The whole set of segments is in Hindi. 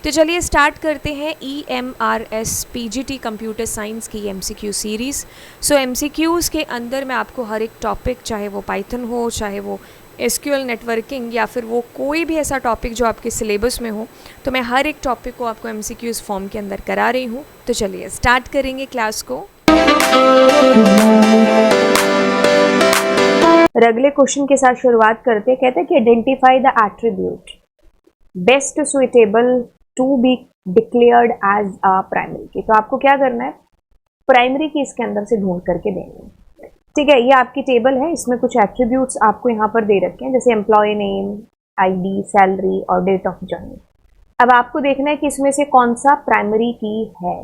तो चलिए स्टार्ट करते हैं EMRS PGT कंप्यूटर साइंस की MCQ सीरीज़। सो MCQs के अंदर मैं आपको हर एक टॉपिक, चाहे वो पाइथन हो, चाहे वो SQL नेटवर्किंग, या फिर वो कोई भी ऐसा टॉपिक जो आपके सिलेबस में हो, तो मैं हर एक टॉपिक को आपको MCQs फॉर्म के अंदर करा रही हूँ। तो चलिए स्टार्ट करेंगे क्लास को। अगले क्वेश्चन के साथ शुरुआत करते हैं। कहते हैं कि identify the attribute best suitable to be declared as a primary key. तो आपको क्या करना है, प्राइमरी की इसके अंदर से ढूंढ करके देनी है। ठीक है, ये आपकी टेबल है, इसमें कुछ एट्रीब्यूट्स आपको यहाँ पर दे रखे हैं, जैसे एम्प्लॉय नेम, आईडी, सैलरी और डेट ऑफ जॉइनिंग। अब आपको देखना है कि इसमें से कौन सा प्राइमरी की है।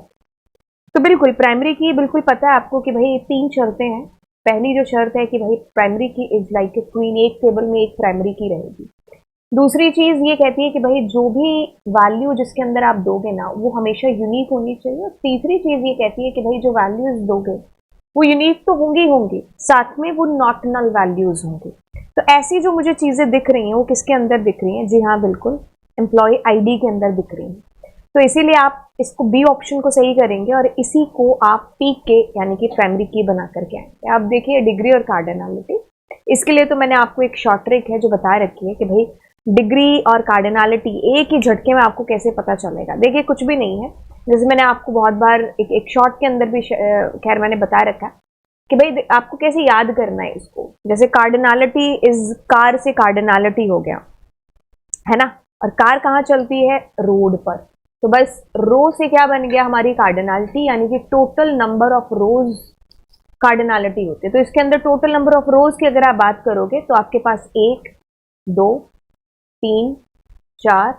तो बिल्कुल प्राइमरी की बिल्कुल पता है आपको कि भाई 3 शर्तें हैं। पहली जो शर्त है कि भाई प्राइमरी की इज लाइक ए क्वीन, एक टेबल में एक प्राइमरी की रहेगी। दूसरी चीज ये कहती है कि भाई जो भी वैल्यू जिसके अंदर आप दोगे ना, वो हमेशा यूनिक होनी चाहिए। तीसरी चीज ये कहती है कि भाई जो वैल्यूज दोगे वो यूनिक तो होंगी होंगी, साथ में वो नॉट नल वैल्यूज होंगी। तो ऐसी जो मुझे चीजें दिख रही हैं वो किसके अंदर दिख रही हैं? जी हाँ, बिल्कुल एम्प्लॉय आईडी के अंदर दिख रही हैं। तो इसीलिए आप इसको बी ऑप्शन को सही करेंगे और इसी को आप पी के यानी कि प्राइमरी की बना करके आएंगे। आप देखिए डिग्री और कार्डिनलिटी, इसके लिए तो मैंने आपको एक शॉर्ट ट्रिक है जो बता रखी है कि भाई डिग्री और कार्डिनलिटी एक ही झटके में आपको कैसे पता चलेगा। देखिए कुछ भी नहीं है, जैसे मैंने आपको बहुत बार एक शॉर्ट के अंदर भी खैर मैंने बता रखा कि भाई आपको कैसे याद करना है इसको। जैसे कार्डिनलिटी इज कार से कार्डिनलिटी हो गया है ना, और कार कहाँ चलती है? रोड पर। तो बस रो से क्या बन गया हमारी कार्डिनलिटी, यानी कि total number of rose cardinality होती है। तो इसके अंदर टोटल नंबर ऑफ रोज की अगर आप बात करोगे तो आपके पास 1, 2, 3, 4,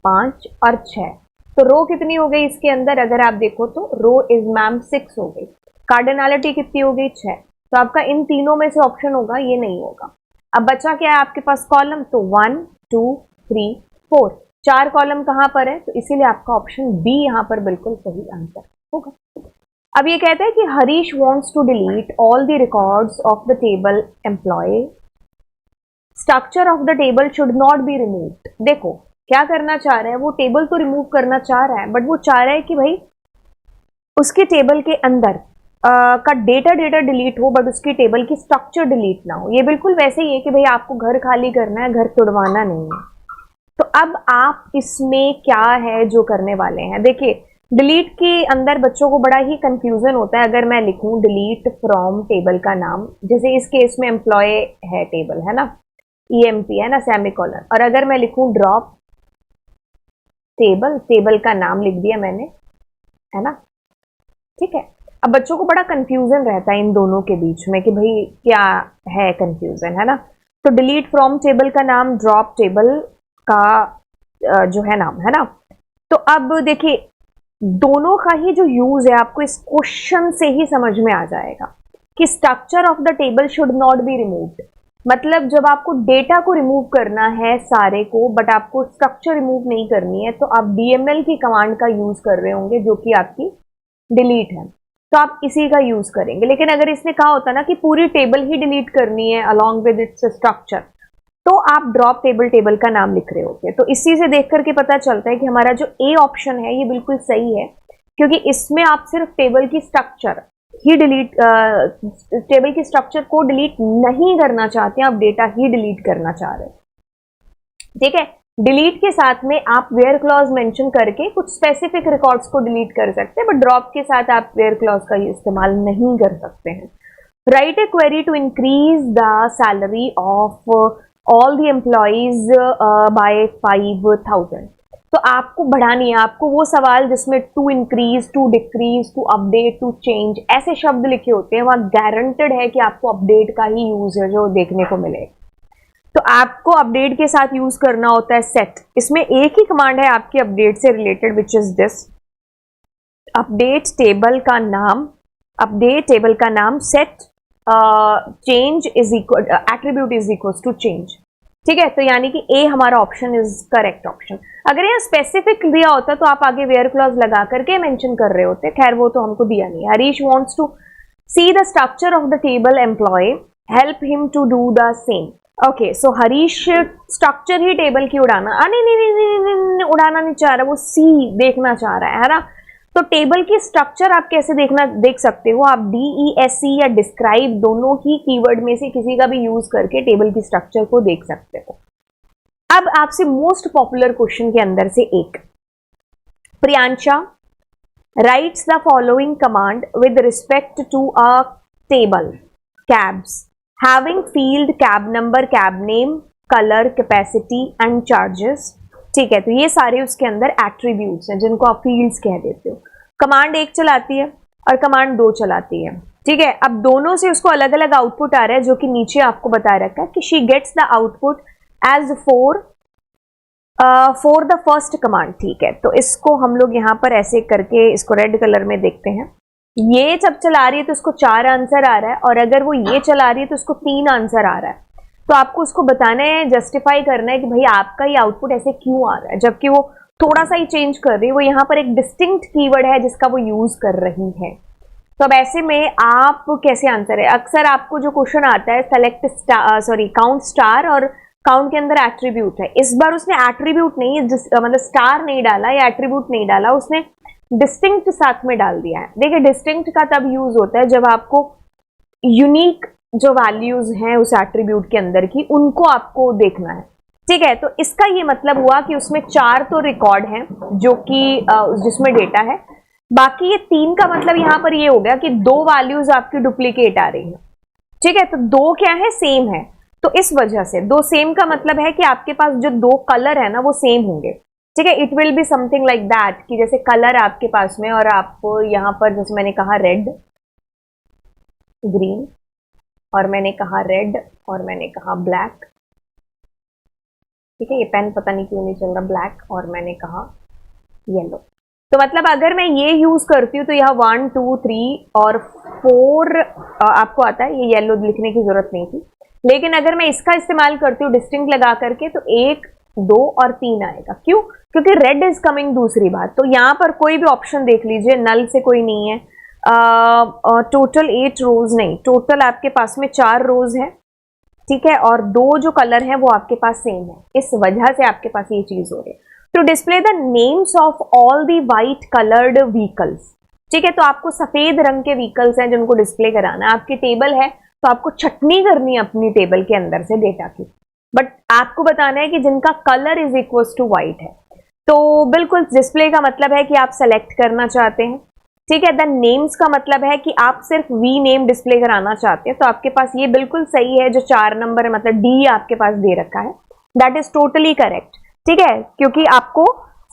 5 और 6। तो रो कितनी हो गई इसके अंदर? अगर आप देखो तो रो इज मैम 6 हो गई। कार्डिनलिटी कितनी हो गई? 6। तो आपका इन तीनों में से ऑप्शन होगा, ये नहीं होगा। अब बचा क्या है आपके पास कॉलम? तो 1, 2, 3, 4, 4 कॉलम कहां पर है? तो इसीलिए आपका ऑप्शन बी यहां पर बिल्कुल सही आंसर होगा। अब ये कहते हैं कि Harish wants to delete all the records of the table employee, structure of the table should not be removed. देखो क्या करना चाह रहा है, वो टेबल तो रिमूव करना चाह रहा है, बट वो चाह रहा है कि भाई उसके टेबल के अंदर का डेटा डिलीट हो, बट उसकी टेबल की स्ट्रक्चर डिलीट ना हो। ये बिल्कुल वैसे ही है कि भाई आपको घर खाली करना है, घर तुड़वाना नहीं है। तो अब आप इसमें क्या है जो करने वाले हैं, देखिए डिलीट के अंदर बच्चों को बड़ा ही कंफ्यूजन होता है। अगर मैं लिखूं डिलीट फ्रॉम टेबल का नाम, जैसे इस केस में एम्प्लॉय है टेबल है ना, EMP है ना, सेमीकोलन, और अगर मैं लिखूं ड्रॉप टेबल, टेबल का नाम लिख दिया मैंने, है ना, ठीक है। अब बच्चों को बड़ा कंफ्यूजन रहता है इन दोनों के बीच में कि भाई क्या है कंफ्यूजन, है ना। तो डिलीट फ्रॉम टेबल का नाम, ड्रॉप टेबल का जो है नाम, है ना। तो अब देखिए दोनों का ही जो यूज है आपको इस क्वेश्चन से ही समझ में आ जाएगा कि structure of the table should not be removed. मतलब जब आपको डेटा को रिमूव करना है सारे को, बट आपको स्ट्रक्चर रिमूव नहीं करनी है, तो आप DML की कमांड का यूज कर रहे होंगे जो कि आपकी डिलीट है, तो आप इसी का यूज करेंगे। लेकिन अगर इसने कहा होता ना कि पूरी टेबल ही डिलीट करनी है अलॉन्ग विद इट्स स्ट्रक्चर, तो आप ड्रॉप टेबल, टेबल का नाम लिख रहे होते। तो इसी से देख करके पता चलता है कि हमारा जो ए ऑप्शन है ये बिल्कुल सही है, क्योंकि इसमें आप सिर्फ टेबल की स्ट्रक्चर ही डिलीट, टेबल की स्ट्रक्चर को डिलीट नहीं करना चाहते हैं, आप डेटा ही डिलीट करना चाह रहे हैं। ठीक है, डिलीट के साथ में आप वेयर क्लॉज मेंशन करके कुछ स्पेसिफिक रिकॉर्ड्स को डिलीट कर सकते हैं, बट ड्रॉप के साथ आप वेयर क्लॉज का इस्तेमाल नहीं कर सकते हैं। Write a query to increase the salary of all the employees by 5,000। तो आपको बढ़ानी है, आपको वो सवाल जिसमें to increase, to decrease, to update, to change ऐसे शब्द लिखे होते हैं, वहां गारंटेड है कि आपको अपडेट का ही यूज है जो देखने को मिले। तो आपको अपडेट के साथ यूज करना होता है सेट। इसमें एक ही कमांड है आपकी अपडेट से related, which is this, update table का नाम, अपडेट टेबल का नाम set change is equal, attribute is equal to change. ठीक है, तो यानी कि ए हमारा ऑप्शन इज करेक्ट ऑप्शन। अगर यह स्पेसिफिक दिया होता तो आप आगे वेयर क्लॉज लगा करके मेंशन कर रहे होते, खैर वो तो हमको दिया नहीं। Harish wants to see the structure of the table employee, help him to do the same. Okay, so Harish structure ही टेबल की उड़ाना, नहीं नहीं नहीं नहीं, नहीं, नहीं, उड़ाना नहीं चाह रहा, वो सी देखना चाह रहा है ना। तो टेबल की स्ट्रक्चर आप कैसे देख सकते हो, आप DESC या डिस्क्राइब दोनों ही कीवर्ड में से किसी का भी यूज करके टेबल की स्ट्रक्चर को देख सकते हो। अब आपसे मोस्ट पॉपुलर क्वेश्चन के अंदर से एक, Priyansha writes the following command with respect to a table cabs having field cab number, cab name, color, capacity and charges। ठीक है, तो ये सारे उसके अंदर एट्रीब्यूट्स हैं जिनको आप फील्ड्स कह देते हो। कमांड 1 चलाती है और कमांड 2 चलाती है। ठीक है, अब दोनों से उसको अलग अलग आउटपुट आ रहा है जो कि नीचे आपको बता रखा है कि she gets the output as for the first command. ठीक है, तो इसको हम लोग यहाँ पर ऐसे करके इसको रेड कलर में देखते हैं। ये जब चला रही है तो उसको 4 आंसर आ रहा है, और अगर वो ये चला रही है तो उसको 3 आंसर आ रहा है। तो आपको उसको बताना है, जस्टिफाई करना है कि भाई आपका ये आउटपुट ऐसे क्यों आ रहा है, जबकि वो थोड़ा सा ही चेंज कर रही है। वो यहाँ पर एक डिस्टिंक्ट कीवर्ड है जिसका वो यूज कर रही है। तो अब ऐसे में आप कैसे आंसर है, अक्सर आपको जो क्वेश्चन आता है सेलेक्ट काउंट स्टार, और काउंट के अंदर एट्रीब्यूट है। इस बार उसने एट्रीब्यूट नहीं, मतलब स्टार नहीं डाला या एट्रीब्यूट नहीं डाला, उसने डिस्टिंक्ट साथ में डाल दिया है। देखिए, डिस्टिंक्ट का तब यूज होता है जब आपको यूनिक जो वैल्यूज हैं उस एट्रीब्यूट के अंदर की, उनको आपको देखना है। ठीक है, तो इसका ये मतलब हुआ कि उसमें 4 तो रिकॉर्ड हैं जो कि जिसमें डेटा है, बाकी ये 3 का मतलब यहां पर ये हो गया कि 2 वैल्यूज आपकी डुप्लीकेट आ रही है। ठीक है, तो 2 क्या है, सेम है। तो इस वजह से 2 सेम का मतलब है कि आपके पास जो 2 कलर है ना वो सेम होंगे। ठीक है, it will be something like that कि जैसे कलर आपके पास में, और आपको यहां पर जैसे मैंने कहा रेड, ग्रीन, और मैंने कहा रेड, और मैंने कहा ब्लैक। ठीक है, ये पेन पता नहीं क्यों नहीं चल रहा, ब्लैक, और मैंने कहा येलो। तो मतलब अगर मैं ये यूज करती हूँ तो यहाँ 1 2 3 और 4 आपको आता है, ये येलो लिखने की जरूरत नहीं थी। लेकिन अगर मैं इसका इस्तेमाल करती हूँ डिस्टिंक्ट लगा करके तो 1 2 और 3 आएगा। क्यों? क्योंकि रेड इज कमिंग दूसरी बार। तो यहां पर कोई भी ऑप्शन देख लीजिए, नल से कोई नहीं है। टोटल 8 रोज नहीं, टोटल आपके पास में 4 रोज है। ठीक है, और 2 जो कलर है वो आपके पास सेम है, इस वजह से आपके पास ये चीज हो रही है। To display the names of all the white coloured vehicles. ठीक है, तो आपको सफेद रंग के व्हीकल्स हैं जिनको डिस्प्ले कराना है। आपकी टेबल है तो आपको छटनी करनी है अपनी टेबल के अंदर से डेटा की, बट आपको बताना है कि जिनका colour is equal to white है। तो बिल्कुल डिस्प्ले का मतलब है कि आप सेलेक्ट करना चाहते हैं। ठीक है, द नेम्स का मतलब है कि आप सिर्फ वी नेम डिस्प्ले कराना चाहते हैं। तो आपके पास ये बिल्कुल सही है, जो 4 नंबर है, मतलब डी आपके पास दे रखा है, दैट इज टोटली करेक्ट। ठीक है, क्योंकि आपको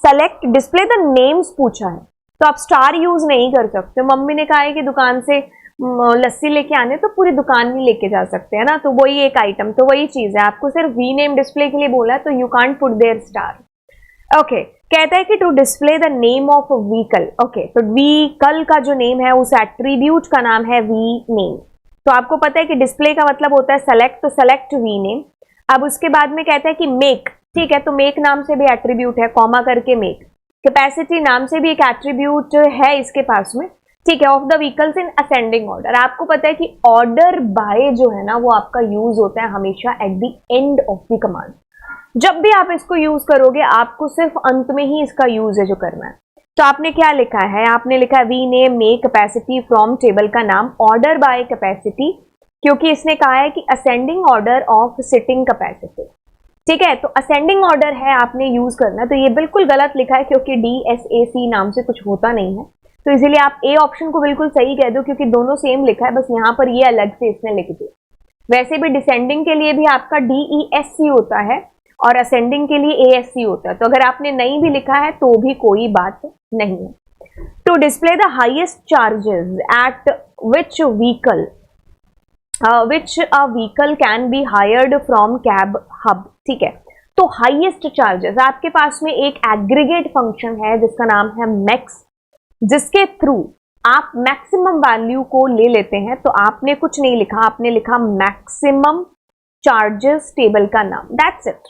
सेलेक्ट डिस्प्ले द नेम्स पूछा है, तो आप स्टार यूज नहीं कर सकते। मम्मी ने कहा है कि दुकान से लस्सी लेके आने, तो पूरी दुकान नहीं लेके जा सकते है ना, तो वही एक आइटम, तो वही चीज है, आपको सिर्फ वी नेम डिस्प्ले के लिए बोला है, तो you can't put there star. Okay, कहता है कि to display the name of vehicle. Okay, तो व्हीकल का जो नेम है उस एट्रीब्यूट का नाम है वी नेम। तो आपको पता है कि डिस्प्ले का मतलब होता है सेलेक्ट, तो सेलेक्ट वी नेम। अब उसके बाद में कहता है कि मेक। ठीक है, तो मेक नाम से भी एट्रीब्यूट है, कॉमा करके मेक। कैपेसिटी नाम से भी एक एट्रीब्यूट है इसके पास में। ठीक है, of the vehicles in ascending order. आपको पता है कि ऑर्डर बाय जो है ना वो आपका यूज होता है हमेशा at the end of the command. जब भी आप इसको यूज करोगे आपको सिर्फ अंत में ही इसका यूज है जो करना है। तो आपने क्या लिखा है, आपने लिखा है v name make capacity from table का नाम ऑर्डर बाय कैपेसिटी, क्योंकि इसने कहा है कि ascending order of sitting capacity. ठीक है, तो असेंडिंग ऑर्डर है आपने यूज करना, तो ये बिल्कुल गलत लिखा है क्योंकि DSAC नाम से कुछ होता नहीं है। तो इसीलिए आप ए ऑप्शन को बिल्कुल सही कह दो, क्योंकि दोनों सेम लिखा है, बस यहाँ पर ये अलग से इसने लिख दिया। वैसे भी डिसेंडिंग के लिए भी आपका DESC होता है और असेंडिंग के लिए ASC होता है, तो अगर आपने नहीं भी लिखा है तो भी कोई बात नहीं है। To display the highest charges at which vehicle vehicle can be hired from cab hub. ठीक है, तो हाईएस्ट चार्जेस, आपके पास में एक एग्रीगेट फंक्शन है जिसका नाम है मैक्स, जिसके थ्रू आप मैक्सिमम वैल्यू को ले लेते हैं। तो आपने कुछ नहीं लिखा, आपने लिखा मैक्सिमम चार्जेस टेबल का नाम, दैट्स इट।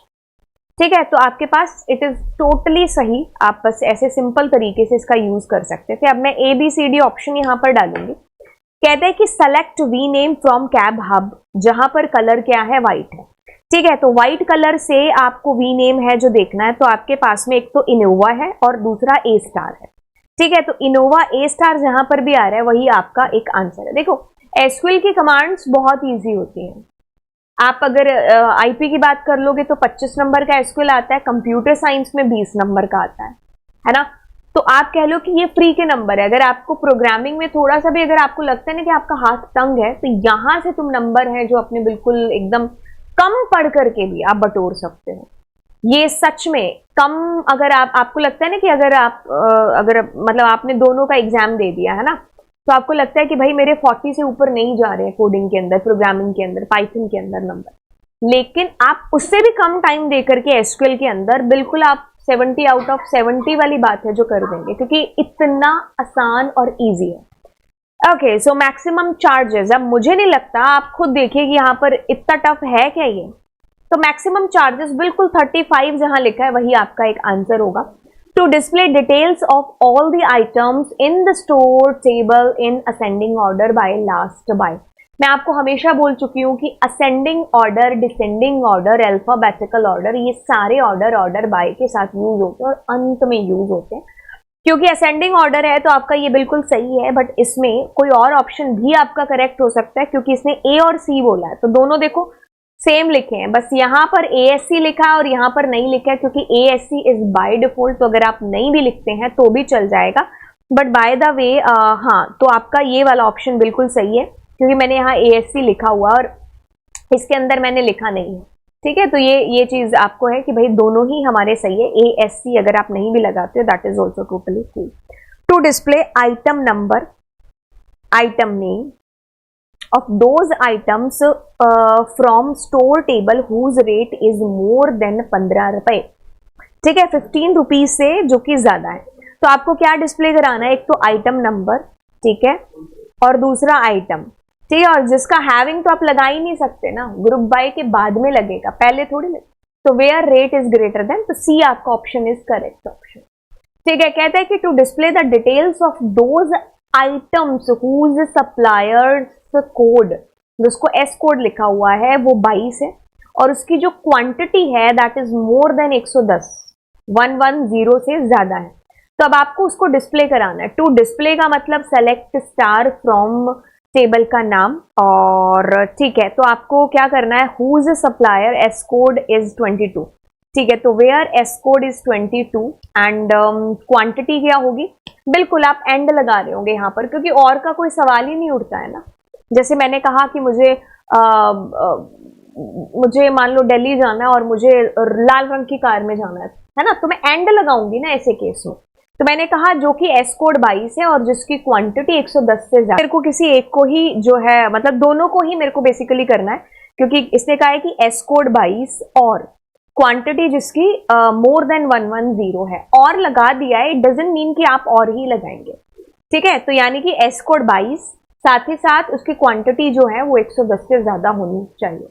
ठीक है, तो आपके पास इट इज टोटली सही, आप बस ऐसे सिंपल तरीके से इसका यूज कर सकते थे। अब मैं ABCD ऑप्शन यहां पर डालूंगी। कहते हैं कि select v name from cab hub, जहां पर कलर क्या है, व्हाइट है। ठीक है, तो व्हाइट कलर से आपको वी नेम है जो देखना है, तो आपके पास में एक तो इनोवा है और दूसरा ए स्टार है। ठीक है, तो इनोवा ए स्टार जहां पर भी आ रहा है वही आपका एक आंसर है। देखो एसक्यूएल की कमांड्स बहुत इजी होती हैं। आप अगर आईपी की बात कर लोगे तो 25 नंबर का एसक्यूएल आता है, कंप्यूटर साइंस में 20 नंबर का आता है ना। तो आप कह लो कि ये फ्री के नंबर है। अगर आपको प्रोग्रामिंग में थोड़ा सा भी अगर आपको लगता है ना कि आपका हाथ तंग है, तो यहां से तुम नंबर है जो अपने बिल्कुल एकदम कम पढ़ करके भी आप बटोर सकते हो। ये सच में कम, अगर आपको लगता है ना कि अगर मतलब आपने दोनों का एग्जाम दे दिया है ना, तो आपको लगता है कि भाई मेरे 40 से ऊपर नहीं जा रहे हैं कोडिंग के अंदर, प्रोग्रामिंग के अंदर, पाइथन के अंदर नंबर, लेकिन आप उससे भी कम टाइम दे करके एसक्यूएल के अंदर बिल्कुल आप 70 आउट ऑफ 70 वाली बात है जो कर देंगे, क्योंकि इतना आसान और इजी है। ओके, सो मैक्सिमम चार्जेस, अब मुझे नहीं लगता, आप खुद देखिए कि यहाँ पर इतना टफ है क्या ये। तो मैक्सिमम चार्जेस बिल्कुल 35 जहां लिखा है वही आपका एक आंसर होगा। To display details of all the items in the store table in ascending order by last by. मैं आपको हमेशा बोल चुकी हूं कि ascending order, descending order, alphabetical order, ये सारे ऑर्डर बाय के साथ यूज होते हैं और अंत में यूज होते हैं। क्योंकि असेंडिंग ऑर्डर है तो आपका ये बिल्कुल सही है, बट इसमें कोई और ऑप्शन भी आपका करेक्ट हो सकता है, क्योंकि इसने ए और सी बोला है, तो दोनों देखो सेम लिखे हैं, बस यहां पर ASC लिखा है और यहां पर नहीं लिखा है, क्योंकि ASC इज बाय डिफॉल्ट। तो अगर आप नहीं भी लिखते हैं तो भी चल जाएगा, बट बाय द वे हाँ, तो आपका ये वाला ऑप्शन बिल्कुल सही है, क्योंकि मैंने यहाँ ASC लिखा हुआ और इसके अंदर मैंने लिखा नहीं है। ठीक है, तो ये चीज आपको है कि भाई दोनों ही हमारे सही है। ASC अगर आप नहीं भी लगाते हो that is also totally true. To display item number, item name of those items from store table whose rate is more than 15 रुपए। ठीक है, 15 रुपीज से जो कि ज्यादा है, तो आपको क्या डिस्प्ले कराना है, एक तो आइटम नंबर, ठीक है, और दूसरा आइटम, ठीक है, और जिसका हैविंग तो आप लगा ही नहीं सकते ना, ग्रुप बाय के बाद में लगेगा, पहले थोड़ी लगे। तो where rate is greater than, तो सी आपका ऑप्शन इज करेक्ट ऑप्शन। ठीक है, कहता है कि to display the details of those items whose suppliers code, जिसको एस कोड लिखा हुआ है वो 22 है, और उसकी जो क्वांटिटी है दैट इज मोर देन 110, 110 से ज्यादा है, तो अब आपको उसको डिस्प्ले कराना है। टू डिस्प्ले का मतलब सेलेक्ट स्टार फ्रॉम टेबल का नाम, और ठीक है, तो आपको क्या करना है, whose supplier s code is 22। ठीक है, तो where s code is 22 and quantity क्या होगी, बिल्कुल आप एंड लगा रहे होंगे यहाँ पर, क्योंकि और का कोई सवाल ही नहीं उठता है ना। जैसे मैंने कहा कि मुझे मान लो दिल्ली जाना है और मुझे लाल रंग की कार में जाना है ना, तो मैं एंड लगाऊंगी ना ऐसे केस में। तो मैंने कहा जो कि एस कोड 22 है और जिसकी क्वांटिटी 110 से ज्यादा, मेरे को किसी एक को ही जो है, मतलब दोनों को ही मेरे को बेसिकली करना है, क्योंकि इसने कहा है कि एस कोड 22 और क्वांटिटी जिसकी मोर देन 110 है, और लगा दिया है, इट डजंट मीन कि आप और ही लगाएंगे। ठीक है, तो यानी कि एस कोड 22 साथ ही साथ उसकी क्वांटिटी जो है वो 110 से ज्यादा होनी चाहिए।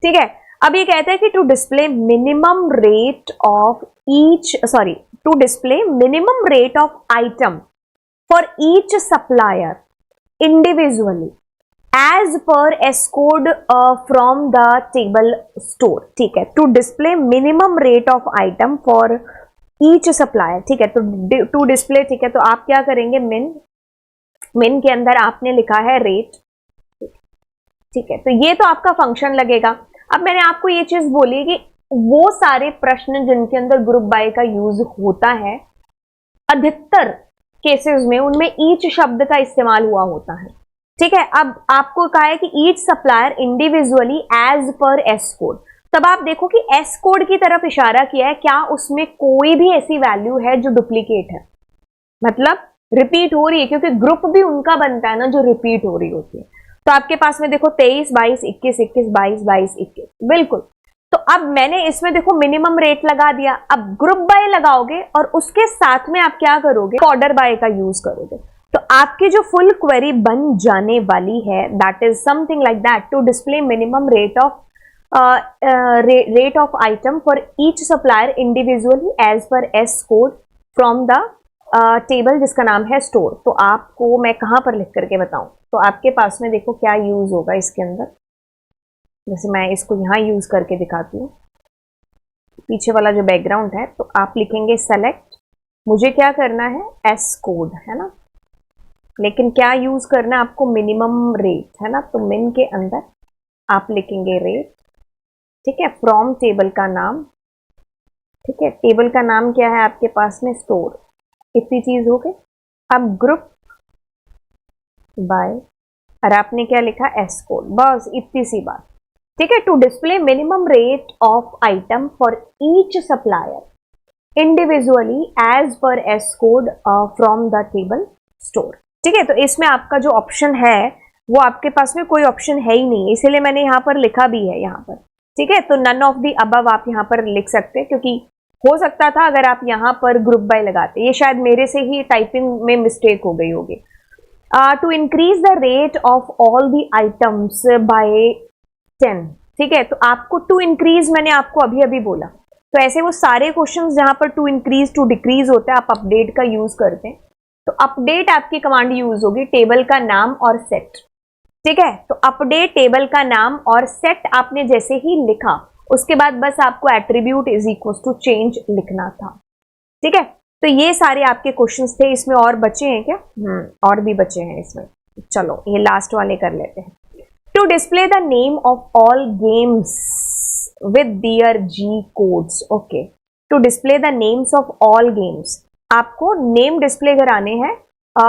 ठीक है, अब ये कहते हैं कि to display minimum rate of each, sorry, to display minimum rate of item for each supplier individually as per s code from the table store. ठीक है, to display minimum rate of item for each supplier. ठीक है, तो टू डिस्प्ले, ठीक है, तो आप क्या करेंगे, मिन के अंदर आपने लिखा है रेट। ठीक है, तो ये तो आपका फंक्शन लगेगा। अब मैंने आपको ये चीज बोली कि वो सारे प्रश्न जिनके अंदर ग्रुप बाय का यूज होता है, अधिकतर केसेस में उनमें ईच शब्द का इस्तेमाल हुआ होता है। ठीक है, अब आपको कहा है कि each supplier individually as per s code, तब आप देखो कि एस कोड की तरफ इशारा किया है, क्या उसमें कोई भी ऐसी वैल्यू है जो डुप्लीकेट है, मतलब रिपीट हो रही है, क्योंकि ग्रुप भी उनका बनता है ना जो रिपीट हो रही होती है। तो आपके पास में देखो 23, 22, 21, 21, 22, 22, 21, बिल्कुल। तो अब मैंने इसमें देखो मिनिमम रेट लगा दिया, अब ग्रुप बाय लगाओगे और उसके साथ में आप क्या करोगे, ऑर्डर बाय का यूज करोगे, तो आपकी जो फुल क्वेरी बन जाने वाली है that is something like that, to display minimum rate of item for each supplier individually as per s code from the table जिसका नाम है स्टोर। तो आपको मैं कहां पर लिख करके बताऊं, तो आपके पास में देखो क्या यूज होगा इसके अंदर, जैसे मैं इसको यहाँ यूज करके दिखाती हूँ, पीछे वाला जो बैकग्राउंड है, तो आप लिखेंगे सेलेक्ट, मुझे क्या करना है एस कोड, है ना, लेकिन क्या यूज करना है आपको, मिनिमम रेट, है ना, तो मिन के अंदर आप लिखेंगे रेट, ठीक है, फ्रॉम टेबल का नाम, ठीक है, टेबल का नाम क्या है आपके पास में, स्टोर, इतनी चीज हो गई। अब ग्रुप बाय, और आपने क्या लिखा एस कोड, बस इतनी सी बात, ठीक है। To display minimum rate of item for each supplier individually as per s code from the table store, ठीक है। तो इसमें आपका जो ऑप्शन है वो आपके पास में कोई ऑप्शन है ही नहीं, इसीलिए मैंने यहाँ पर लिखा भी है यहाँ पर, ठीक है। तो नन ऑफ दी अबव आप यहाँ पर लिख सकते हैं, क्योंकि हो सकता था अगर आप यहाँ पर ग्रुप बाय लगाते, ये शायद मेरे से ही टाइपिंग में मिस्टेक हो गई होगी। To increase the rate of all the items by 10, ठीक है। तो आपको टू इंक्रीज मैंने आपको अभी अभी बोला, तो ऐसे वो सारे क्वेश्चंस जहां पर टू इंक्रीज टू डिक्रीज होता है आप अपडेट का यूज करते हैं, तो अपडेट आपकी कमांड यूज होगी टेबल का नाम और सेट, ठीक है। तो अपडेट टेबल का नाम और सेट आपने जैसे ही लिखा, उसके बाद बस आपको attribute is equal to change लिखना था, ठीक है। तो ये सारे आपके क्वेश्चंस थे, इसमें और बचे हैं क्या? और भी बचे हैं इसमें, चलो ये लास्ट वाले कर लेते हैं। To display the name of all games with their g codes, okay, to display the names of all games, आपको नेम डिस्प्ले कराने हैं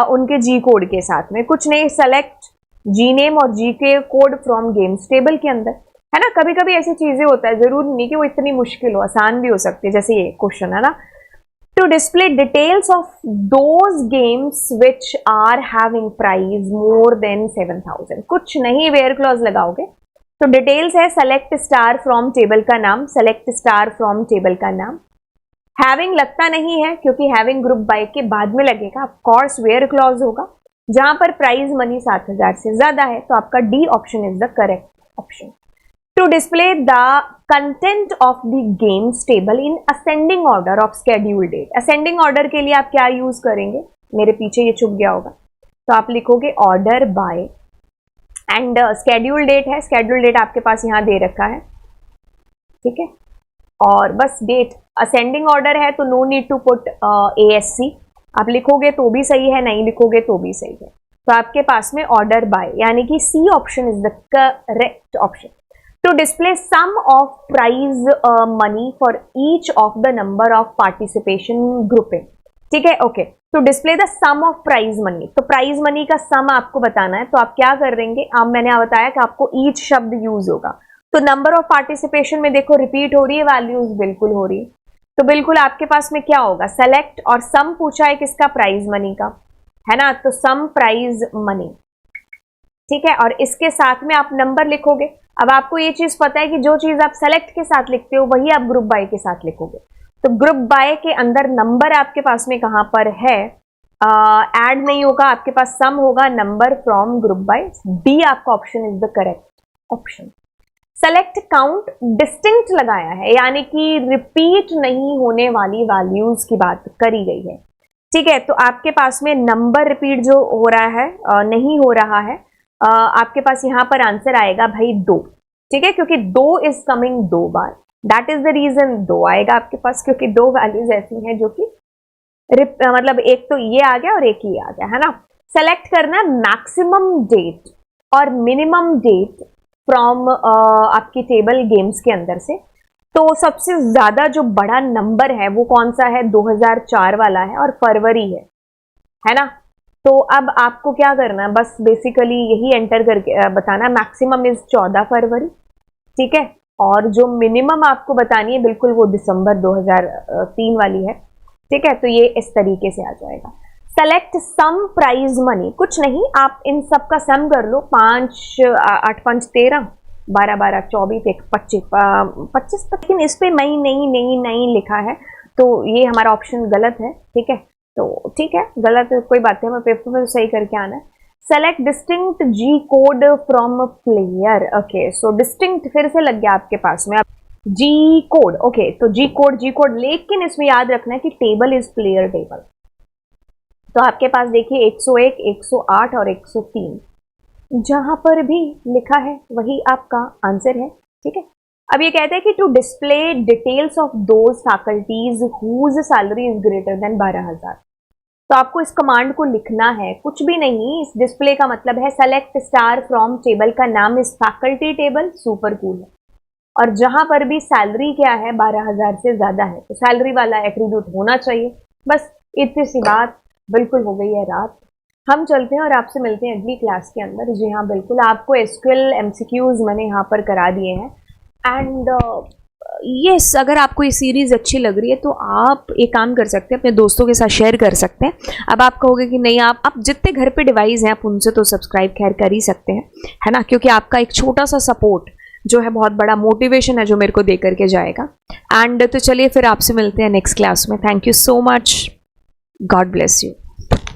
उनके जी कोड के साथ में, कुछ नहीं, सेलेक्ट जी नेम और जी के कोड फ्रॉम गेम्स टेबल के अंदर, है ना। कभी कभी ऐसी चीजें होता है, जरूर नहीं कि वो इतनी मुश्किल हो, आसान भी हो सकती है, जैसे ये क्वेश्चन है ना, to display details of those games which are having price more than 7,000, कुछ नहीं वेयर क्लॉज लगाओगे, तो डिटेल्स है सेलेक्ट स्टार फ्रॉम टेबल का नाम, सेलेक्ट स्टार फ्रॉम टेबल का नाम, हैविंग लगता नहीं है क्योंकि हैविंग ग्रुप बाय के बाद में लगेगा, ऑफ कोर्स वेयर क्लॉज होगा, जहां पर प्राइस मनी 7,000 से ज्यादा है, तो आपका D option is the correct option. To display the content of the games table in ascending order of schedule date, ascending order के लिए आप क्या यूज करेंगे, मेरे पीछे ये छुप गया होगा, तो आप लिखोगे order by and schedule date है, स्केड्यूल डेट आपके पास यहाँ दे रखा है, ठीक है, और बस डेट, असेंडिंग ऑर्डर है तो no need to put ASC, आप लिखोगे तो भी सही है, नहीं लिखोगे तो भी सही है, तो आपके पास में ऑर्डर बाय यानी कि c option is the correct option. To display sum of prize money for each of the number of participation grouping, ठीक है, ओके। तो display the sum of prize money, तो प्राइज मनी का सम आपको बताना है, तो आप क्या करेंगे, अब मैंने बताया कि आपको ईच शब्द यूज होगा, तो नंबर ऑफ पार्टिसिपेशन में देखो रिपीट हो रही है, वैल्यूज बिल्कुल हो रही है, तो बिल्कुल आपके पास में क्या होगा, सेलेक्ट, और सम पूछा है किसका, प्राइज मनी का, है ना, तो सम प्राइज मनी, ठीक है, और इसके साथ में आप नंबर लिखोगे। अब आपको ये चीज पता है कि जो चीज आप सेलेक्ट के साथ लिखते हो वही आप ग्रुप बाय के साथ लिखोगे, तो ग्रुप बाय के अंदर नंबर आपके पास में कहां पर है, ऐड नहीं होगा, आपके पास सम होगा, number from group by, D आपका option is the correct option. Select count distinct लगाया है, यानी कि रिपीट नहीं होने वाली वैल्यूज की बात करी गई है, ठीक है। तो आपके पास में नंबर रिपीट जो हो रहा है नहीं हो रहा है, आपके पास यहां पर आंसर आएगा भाई 2, ठीक है, क्योंकि 2 इज कमिंग 2 बार, दैट इज द रीजन 2 आएगा आपके पास, क्योंकि 2 वैल्यूज ऐसी हैं जो कि मतलब एक तो ये आ गया और एक ये आ गया, है ना। सेलेक्ट करना मैक्सिमम डेट और मिनिमम डेट फ्रॉम आपकी टेबल गेम्स के अंदर से, तो सबसे ज्यादा जो बड़ा नंबर है वो कौन सा है, 2004 वाला है और फरवरी है ना। तो अब आपको क्या करना है, बस बेसिकली यही एंटर करके बताना, मैक्सिमम इज 14 फरवरी, ठीक है, और जो मिनिमम आपको बतानी है बिल्कुल वो दिसंबर 2003 वाली है, ठीक है। तो ये इस तरीके से आ जाएगा। सेलेक्ट सम प्राइज मनी, कुछ नहीं, आप इन सब का सम कर लो, 5 8 5 13 12 12 24 1 25 तक, लेकिन इस पे नहीं लिखा है, तो ये हमारा ऑप्शन गलत है, ठीक है। तो ठीक है, गलत कोई बात है, मैं पेपर में सही करके आना है। Select distinct g code from player, okay, so distinct फिर से लग गया आपके पास में, जी कोड, ओके, तो जी कोड, लेकिन इसमें याद रखना है कि टेबल इज प्लेयर टेबल, तो आपके पास देखिए 101 108 और 103, जहां पर भी लिखा है वही आपका आंसर है, ठीक है। अब ये कहते हैं कि to display details of those faculties whose salary is greater than 12,000। तो आपको इस कमांड को लिखना है, कुछ भी नहीं। इस डिस्प्ले का मतलब है सेलेक्ट स्टार फ्रॉम टेबल का नाम इस फैकल्टी टेबल, सुपर कूल है। और जहां पर भी सैलरी क्या है 12,000 से ज्यादा है तो सैलरी वाला एट्रीब्यूट होना चाहिए। बस इतनी सी बात, बिल्कुल हो गई है रात। हम चलते हैं और आपसे मिलते हैं अगली क्लास के अंदर। जी हाँ बिल्कुल, आपको एसक्यूएल एमसीक्यूज मैंने यहाँ पर करा दिए हैं। एंड यस, अगर आपको ये सीरीज़ अच्छी लग रही है तो आप एक काम कर सकते हैं, अपने दोस्तों के साथ शेयर कर सकते हैं। अब आप कहोगे कि नहीं, आप जितने घर पे डिवाइस हैं आप उनसे तो सब्सक्राइब खैर कर ही सकते हैं, है ना, क्योंकि आपका एक छोटा सा सपोर्ट जो है बहुत बड़ा मोटिवेशन है जो मेरे को दे करके जाएगा। एंड तो चलिए फिर आपसे मिलते हैं नेक्स्ट क्लास में। Thank you so much, God bless you.